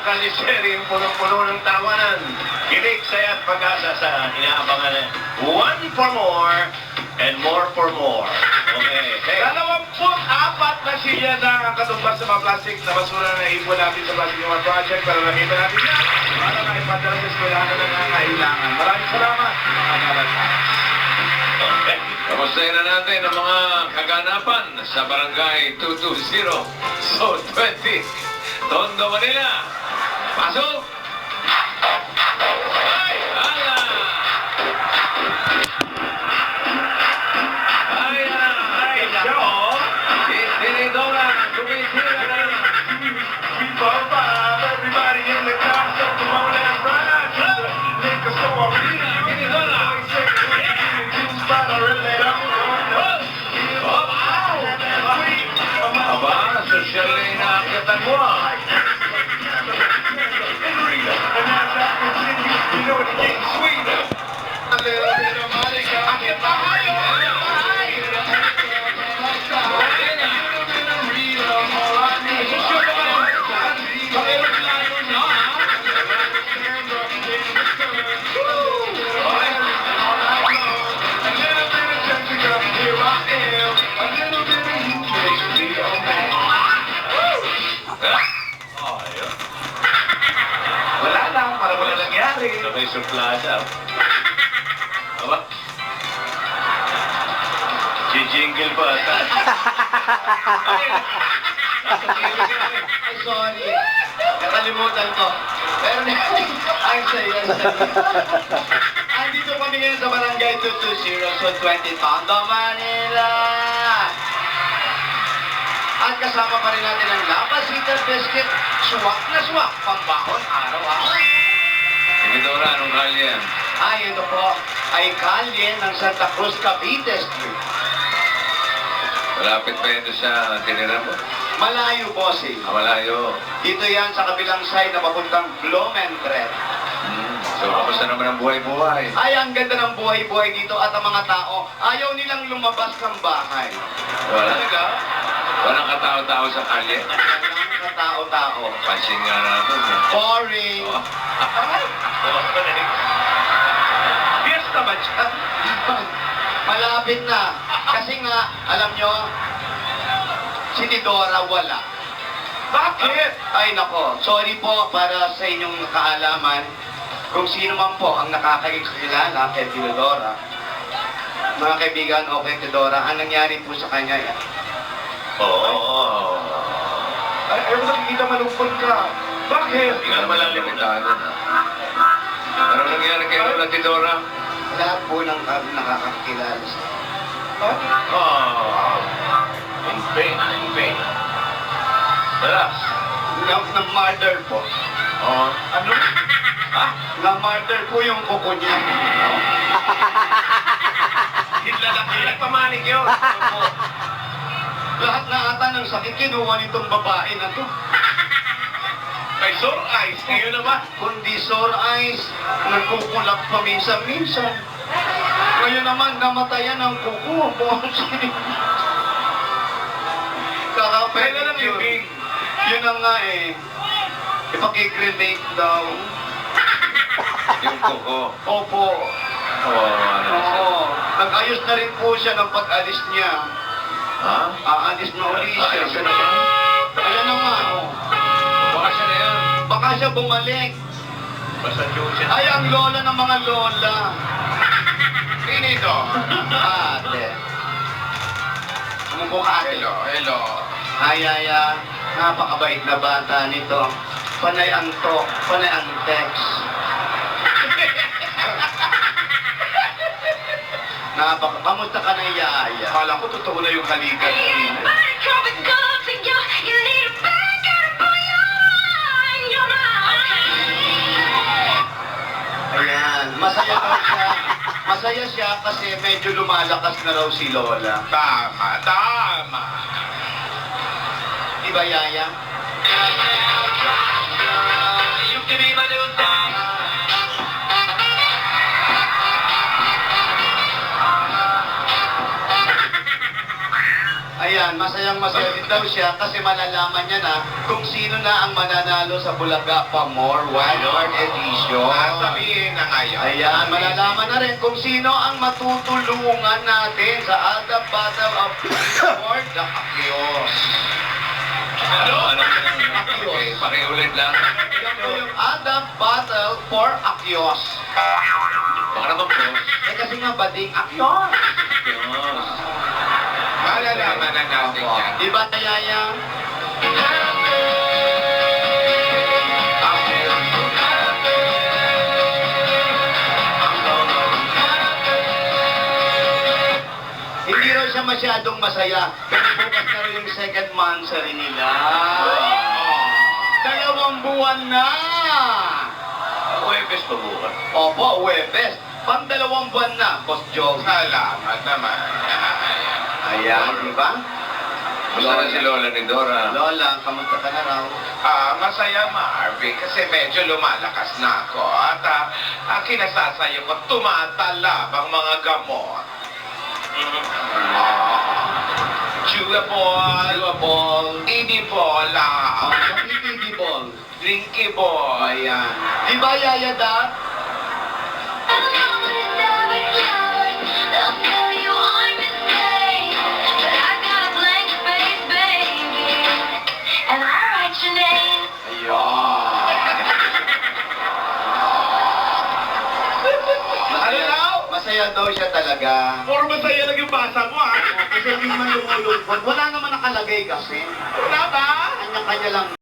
kalisering punong-puno ng tawanan. Kilig, saya at pag-asa sa inaabangan. One for more and more for more. Okay. Hey. 24 na silya na katumbas sa mga plastic na basura na ipon natin sa Plastic Human Project para nakita natin yan para maipadala sa eskwelahan na nangangailangan. Maraming salamat, mga kalasa. Okay. Kamustahin na natin ang mga kaganapan sa Barangay 220, So 20, Tondo, Manila. Pasok! Ay! Ala! Ay! Ay! Siya, oh! Itinidora! Tumitira na! People vibe, everybody in the car, so come on and ride to the liquor store. Itinidora! But I really don't know. Aba, social na inaakatan mo ah. And as I continue, you know it's getting sweeter. A little bit of Monica. I get behind you. Wala lang, para wala nangyari. Sabay suplada. Aba? Jingle pa. Ay, sorry. Nakalimutan ko. Pero ang saya. Andito kami ngayon sa Barangay 220, so 20 Tondo, Manila. At kasama pa rin natin ang Lapasita Biscuit, suwak na suwak, pambahon araw-araw. Itinidora, anong kalye yan? Ay, ito po ay kalye ng Santa Cruz, Cavite Street. Malapit pa yun sa tinira mo? Malayo, bossing. Malayo. Dito yan sa kabilang side na papuntang Blumentritt. So, kamusta naman ang buhay-buhay? Ay, ang ganda ng buhay-buhay dito at ang mga tao, ayaw nilang lumabas ng bahay. Wala. Talaga? Walang katao-tao sa kalye. Walang katao-tao. Pansin nga natin eh. Boring. Fiesta ba siya? Malapit na. Kasi nga, alam nyo, si Tidora wala. Bakit? Ay nako, sorry po para sa inyong kaalaman. Kung sino man po ang nakakakilala kay Tidora, mga kaibigan o kay Tidora, ang nangyari po sa kanya yan. Oo. Ay, ayaw mo nakikita malungkot ka. Bakit? Hindi ka naman lang limitahan. Ano nangyari kay Lola Tidora? Lahat po ng nakakakilala sa Oh. In pain, in pain. Tara. na-murder po. Oh. Ano? Ha? Na-murder po yung kuko niya. Hinlalaki. Nagpamanik yun. Opo. Lahat na ata ng sakit kinuha nitong babae na to. May sore eyes. Ngayon naman. Kundi sore eyes, nagkukulap pa minsan-minsan. Ngayon naman, namatayan ang kuko. Kailan lang yung big? Yun na nga eh. Ipakikrimate daw. Yung kuko. Opo. Oh, ano siya? Oo. Nag-ayos na rin po siya ng pag-alis niya. Ha? Aalis na uli siya. Ayos na siya? Ayan na nga. Oh. Baka siya na yun. Baka siya bumalik. Basta siya. Ay, ang lola ng mga lola. Sino ito? Ate. Umupo ka, ate. Hello. Ay, napakabait na bata nito. Panay ang talk, panay ang text. Kamusta ka na, Yaya? Akala ko totoo na yung halikan mo. Ayan, masaya daw siya. Masaya siya kasi medyo lumalakas na raw si Lola. Tama. Di ba, Yaya? Yung tinima na yung Ayan. Ayan, masayang masaya din daw siya kasi malalaman niya na kung sino na ang mananalo sa Bulaga Pamor Wildcard Edition. Sabihin na ngayon. Ayan, malalaman na rin kung sino ang matutulungan natin sa Alda Battle of Fort the Akyos. Ano? Okay, pakiulit lang. Yan po yung Alda Battle for Akyos. Baka naman po. Kasi nga bading Akyos. Yun. Malalaman na natin yan. Di ba, Yaya? Hindi raw siya masyadong masaya. Pero bukas na raw yung second monthsary nila. 2 buwan na! Huwebes pa bukas. Opo, Webes. Pang 2 buwan na, Boss Joe. Salamat naman. Ayan, di ba? Gusto na si Lola ni Dora. Lola, kamusta ka na raw? Masaya, Marvin, kasi medyo lumalakas na ako. At kinasasayo ko, tumatalab ang mga gamot. Chewable, Ball. edibola, Ball. drinkable. Ayan. Di ba, Yaya Dad? Ano daw? Masaya daw siya talaga. Puro masaya lang yung basa mo, Kasi hindi man lumulungkot. Wala naman nakalagay kasi. Wala ba? Kanya-kanya lang.